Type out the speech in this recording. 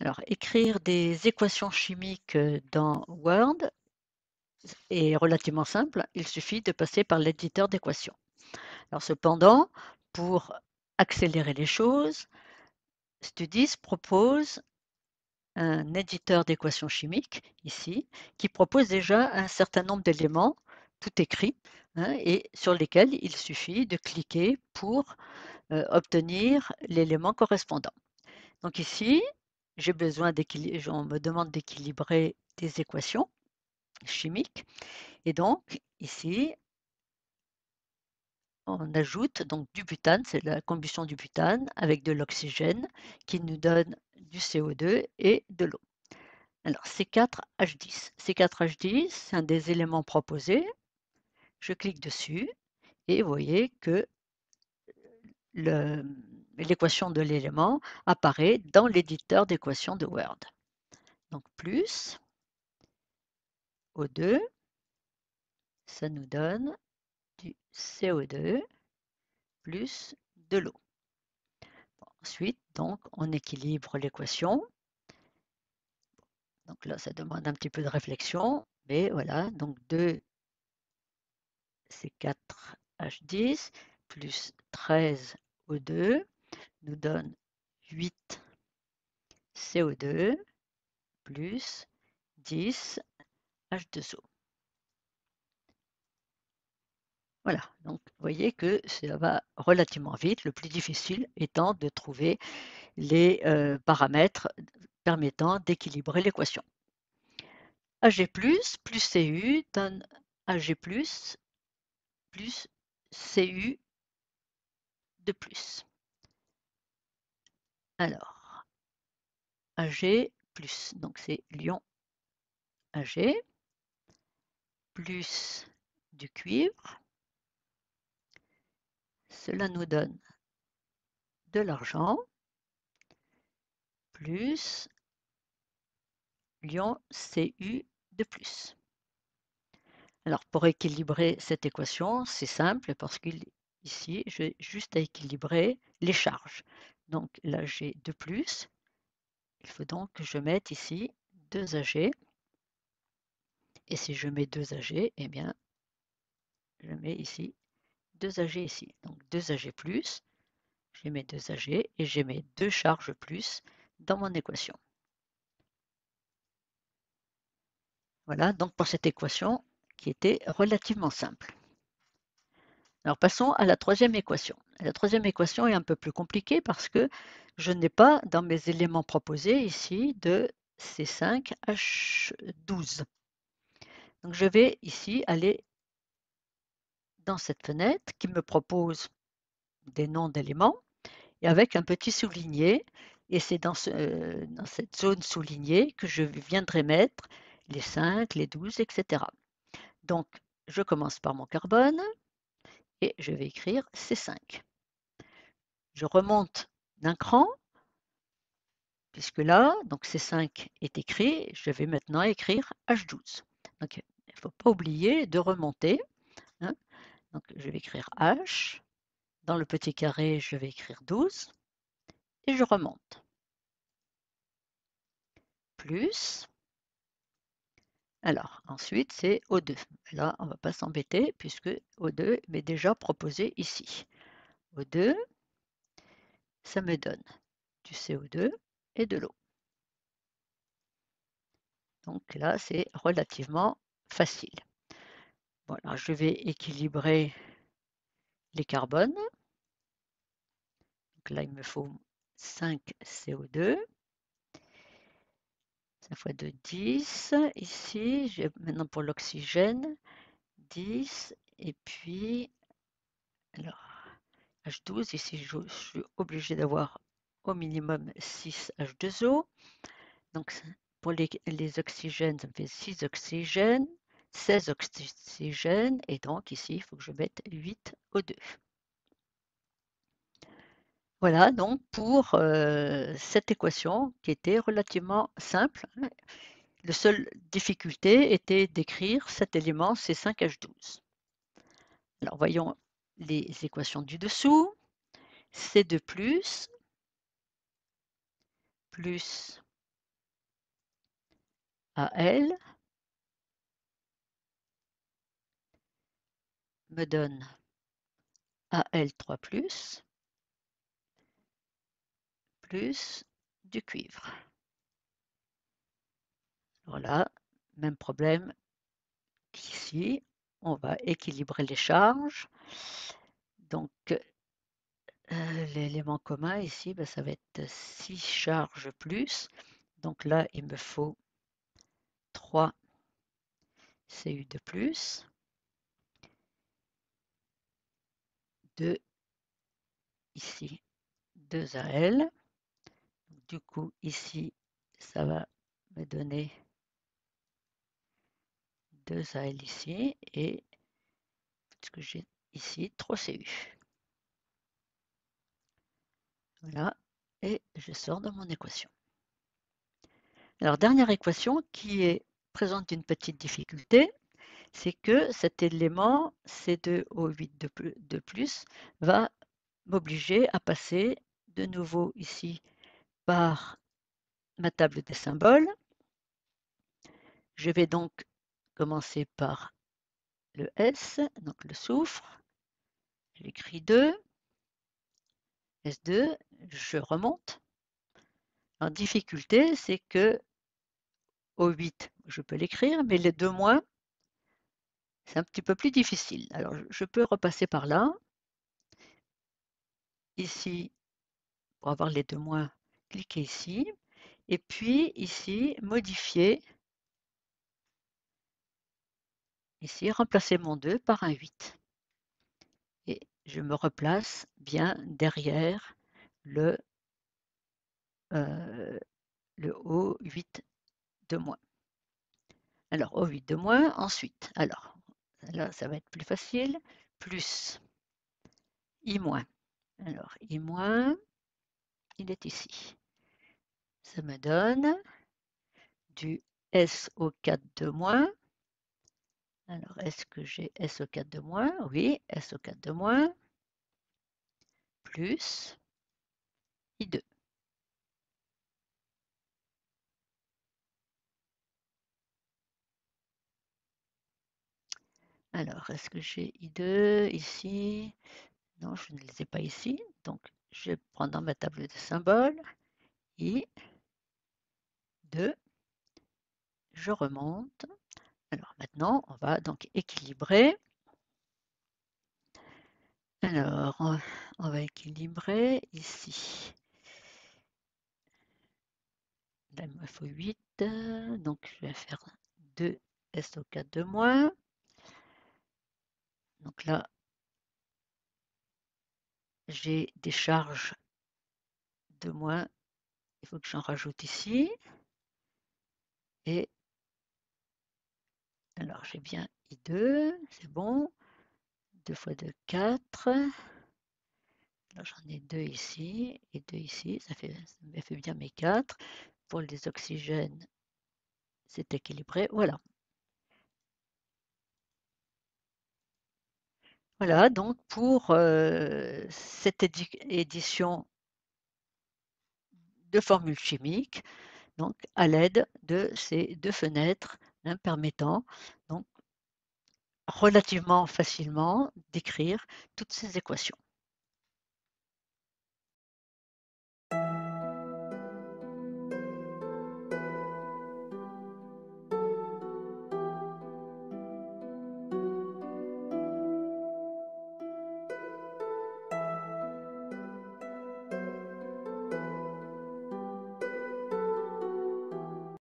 Alors, écrire des équations chimiques dans Word est relativement simple. Il suffit de passer par l'éditeur d'équations. Alors, cependant, pour accélérer les choses, Studis propose un éditeur d'équations chimiques, ici, qui propose déjà un certain nombre d'éléments, tout écrit, hein, et sur lesquels il suffit de cliquer pour obtenir l'élément correspondant. Donc ici, j'ai besoin on me demande d'équilibrer des équations chimiques. Et donc, ici, on ajoute donc du butane, c'est la combustion du butane avec de l'oxygène qui nous donne du CO2 et de l'eau. Alors, C4H10. C4H10, c'est un des éléments proposés. Je clique dessus et vous voyez que l'équation de l'élément apparaît dans l'éditeur d'équations de Word. Donc, plus O2, ça nous donne du CO2 plus de l'eau. Ensuite, donc, on équilibre l'équation. Donc là, ça demande un petit peu de réflexion, mais voilà, donc 2C4H10 plus 13O2 nous donne 8 CO2 plus 10 H2O. Voilà, donc vous voyez que ça va relativement vite, le plus difficile étant de trouver les paramètres permettant d'équilibrer l'équation. Ag plus Cu donne Ag plus Cu de plus. Alors, Ag plus, donc c'est l'ion Ag, plus du cuivre, cela nous donne de l'argent, plus l'ion Cu de plus. Alors, pour équilibrer cette équation, c'est simple parce qu'ici, j'ai juste à équilibrer les charges. Donc là, j'ai 2 plus. Il faut donc que je mette ici 2 Ag. Et si je mets 2 Ag, eh bien, je mets ici 2 Ag ici. Donc 2 Ag plus, j'ai mes 2 Ag et j'ai mes 2 charges plus dans mon équation. Voilà donc pour cette équation qui était relativement simple. Alors passons à la troisième équation. La troisième équation est un peu plus compliquée parce que je n'ai pas dans mes éléments proposés ici de C5H12. Donc je vais ici aller dans cette fenêtre qui me propose des noms d'éléments et avec un petit souligné. Et c'est dans cette zone soulignée que je viendrai mettre les 5, les 12, etc. Donc, je commence par mon carbone et je vais écrire C5. Je remonte d'un cran, puisque là, donc C5 est écrit, je vais maintenant écrire H12. Donc, il ne faut pas oublier de remonter. Hein. Donc, je vais écrire H. Dans le petit carré, je vais écrire 12 et je remonte. Plus. Alors, ensuite, c'est O2. Là, on ne va pas s'embêter puisque O2 m'est déjà proposé ici. O2, ça me donne du CO2 et de l'eau. Donc là, c'est relativement facile. Bon, alors je vais équilibrer les carbones. Donc là, il me faut 5 CO2. 5 fois 2, 10. Ici, maintenant pour l'oxygène, 10. Et puis, alors, H12, ici, je suis obligé d'avoir au minimum 6 H2O. Donc, pour les oxygènes, ça me fait 6 oxygènes, 16 oxygènes, et donc ici, il faut que je mette 8 O2. Voilà donc pour cette équation qui était relativement simple. La seule difficulté était d'écrire cet élément C5H12. Alors voyons les équations du dessous. C2 plus Al me donne Al3+, plus du cuivre. Voilà, même problème qu'ici. On va équilibrer les charges. Donc, l'élément commun ici, ben, ça va être 6 charges plus. Donc là, il me faut 3 Cu de plus, 2 ici, 2 Al. Du coup, ici, ça va me donner 2 Al ici et ce que j'ai ici, 3 Cu. Voilà, et je sors de mon équation. Alors, dernière équation qui présente une petite difficulté, c'est que cet élément C2O8 de plus va m'obliger à passer de nouveau ici par ma table des symboles. Je vais donc commencer par le S, donc le soufre. J'écris 2, S2, je remonte. En difficulté, c'est que O8, je peux l'écrire, mais les 2 moins, c'est un petit peu plus difficile. Alors, je peux repasser par là. Ici, pour avoir les 2 moins, cliquez ici. Et puis, ici, modifier. Ici, remplacer mon 2 par un 8. Et je me replace bien derrière le, le O8 de moins. Alors, O8 de moins, ensuite, alors, là, ça va être plus facile, plus I moins. Alors, I moins, il est ici. Ça me donne du SO4 de moins. Alors, est-ce que j'ai SO4 de moins? Oui, SO4 de moins, plus I2. Alors, est-ce que j'ai I2 ici? Non, je ne les ai pas ici. Donc, je prends dans ma table de symboles I2, je remonte. Alors maintenant, on va donc équilibrer. Alors, on va équilibrer ici. Là, il me faut 8. Donc, je vais faire 2 SO4 de moins. Donc là, j'ai des charges de moins. Il faut que j'en rajoute ici. Et alors, j'ai bien I2, c'est bon. 2 fois 2, 4. Là, j'en ai 2 ici et 2 ici. Ça me fait bien mes 4. Pour les oxygènes, c'est équilibré. Voilà. Voilà, donc pour cette édition de formules chimiques, donc à l'aide de ces deux fenêtres permettant donc relativement facilement d'écrire toutes ces équations.